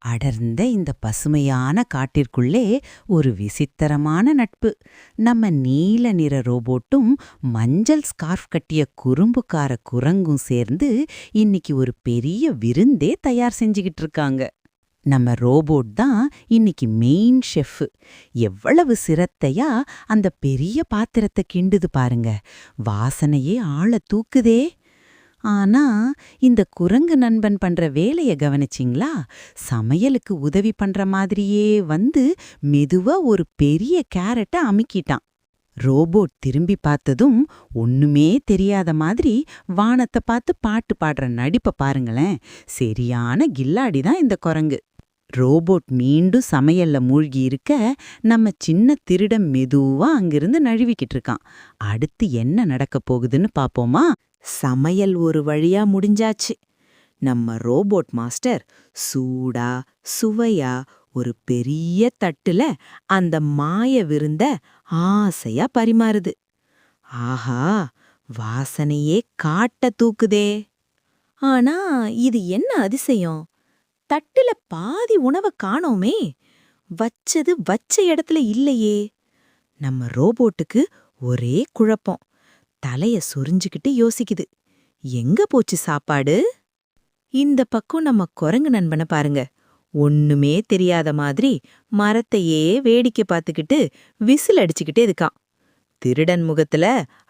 அடர்ந்த இந்த பசுமையான காட்டிற்குள்ளே ஒரு விசித்திரமான நட்பு. நம்ம நீல நிற ரோபோட்டும் மஞ்சள் ஸ்கார்ஃப் கட்டிய குறும்புக்கார குரங்கும் சேர்ந்து இன்னைக்கு ஒரு பெரிய விருந்தே தயார் செஞ்சுக்கிட்டு இருக்காங்க. நம்ம ரோபோட் தான் இன்னைக்கு மெயின் ஷெஃப். எவ்வளவு சிரத்தையா அந்த பெரிய பாத்திரத்தை கிண்டுது பாருங்க. வாசனையே ஆள தூக்குதே. ஆனா இந்த குரங்கு நண்பன் பண்ற வேலைய கவனிச்சிங்களா? சமையலுக்கு உதவி பண்ற மாதிரியே வந்து மெதுவா ஒரு பெரிய கேரட்டை அமுக்கிட்டான். ரோபோட் திரும்பி பார்த்ததும் ஒண்ணுமே தெரியாத மாதிரி வானத்தை பார்த்து பாட்டு பாடுற நடிப்பை பாருங்களேன். சரியான கில்லாடி தான் இந்த குரங்கு. ரோபோட் மீண்டும் சமையல்ல மூழ்கி இருக்க, நம்ம சின்ன திருடன் மெதுவா அங்கிருந்து நழுவிக்கிட்டு இருக்கான். அடுத்து என்ன நடக்க போகுதுன்னு பாப்போமா? சமையல் ஒரு வழியா முடிஞ்சாச்சு. நம்ம ரோபோட் மாஸ்டர் சூடா சுவையா ஒரு பெரிய தட்டுல அந்த மாய விருந்த ஆசையா பரிமாறுது. ஆஹா, வாசனையே காட்ட தூக்குதே. ஆனா இது என்ன அதிசயம்? தட்டுல பாதி உணவை காணோமே. வச்சது வச்ச இடத்துல இல்லையே. நம்ம ரோபோட்டுக்கு ஒரே குழப்பம். தலைய சொரிஞ்சுக்கிட்டு யோசிக்குது. எங்க போச்சு சாப்பாடு? இந்த பக்கம் நம்ம குரங்கு நண்பனை பாருங்க. ஒண்ணுமே தெரியாத மாதிரி மரத்தையே வேடிக்கை பார்த்துக்கிட்டு விசில் அடிச்சுக்கிட்டே இருக்கான். திருடன் முகத்துல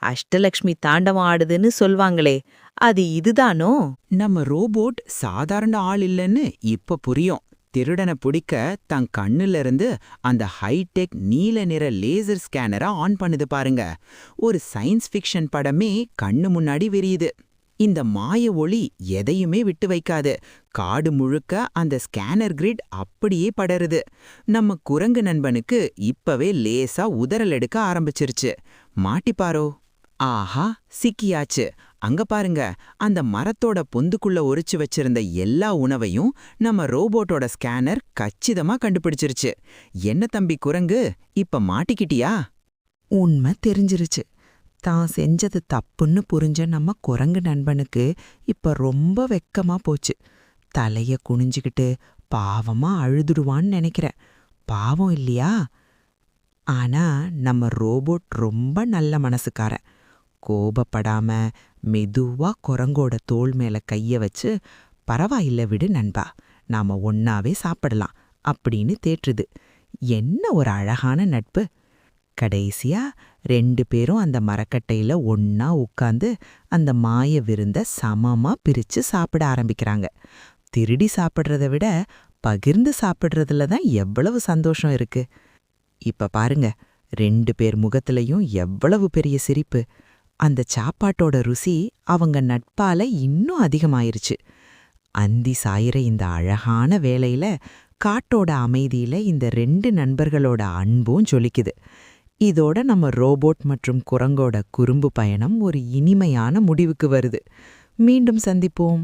அஷ்டலக்ஷ்மி தாண்டவம் ஆடுதுன்னு சொல்வாங்களே, அது இதுதானோ? நம்ம ரோபோட் சாதாரண ஆள் இல்லைன்னு இப்ப புரியும். திருடனை பிடிக்க தன் கண்ணுல இருந்து அந்த ஹைடெக் நீல நிற லேசர் ஸ்கேனரை ஆன் பண்ணுது பாருங்க. ஒரு சயின்ஸ் ஃபிக்ஷன் படமே கண்ணு முன்னாடி விரியுது. இந்த மாய ஒளி எதையுமே விட்டு வைக்காது. காடு முழுக்க அந்த ஸ்கேனர் கிரிட் அப்படியே படருது. நம்ம குரங்கு நண்பனுக்கு இப்பவே லேசா உதறல் எடுக்க ஆரம்பிச்சிருச்சு. மாட்டிப்பாரோ? ஆஹா, சிக்கியாச்சு. அங்க பாருங்க, அந்த மரத்தோட பொந்துக்குள்ள ஒரிச்சு வச்சிருந்த எல்லா உணவையும் நம்ம ரோபோட்டோட ஸ்கேனர் கச்சிதமா கண்டுபிடிச்சிருச்சு. என்ன தம்பி குரங்கு, இப்ப மாட்டிக்கிட்டியா? உண்மை தெரிஞ்சிருச்சு. தான் செஞ்சது தப்புன்னு புரிஞ்ச நம்ம குரங்கு நண்பனுக்கு இப்ப ரொம்ப வெக்கமா போச்சு. தலைய குனிஞ்சுக்கிட்டு பாவமா அழுதுடுவான்னு நினைக்கிறேன். பாவம் இல்லையா? ஆனா நம்ம ரோபோட் ரொம்ப நல்ல மனசுக்காரன். கோபப்படாம மெதுவா குரங்கோட தோள் மேல கைய வச்சு, பரவாயில்ல விடு நண்பா, நாம ஒன்னாவே சாப்பிடலாம் அப்படின்னு தேற்றுது. என்ன ஒரு அழகான நட்பு! கடைசியா 2 பேரும் அந்த மரக்கட்டையில ஒன்னா உட்கார்ந்து அந்த மாய விருந்த சமமா பிரிச்சு சாப்பிட ஆரம்பிக்கிறாங்க. திருடி சாப்பிடுறத விட பகிர்ந்து சாப்பிடுறதுல தான் எவ்வளவு சந்தோஷம் இருக்கு. இப்ப பாருங்க, 2 பேர் முகத்திலையும் எவ்வளவு பெரிய சிரிப்பு. அந்த சாப்பாட்டோட ருசி அவங்க நட்பால இன்னும் அதிகமாயிருச்சு. அந்தி சாயிற இந்த அழகான வேளையில, காட்டோட அமைதியில இந்த 2 நண்பர்களோட அன்பும் ஜொலிக்குது. இதோட நம்ம ரோபோட் மற்றும் குரங்கோட குறும்பு பயணம் ஒரு இனிமையான முடிவுக்கு வருது. மீண்டும் சந்திப்போம்.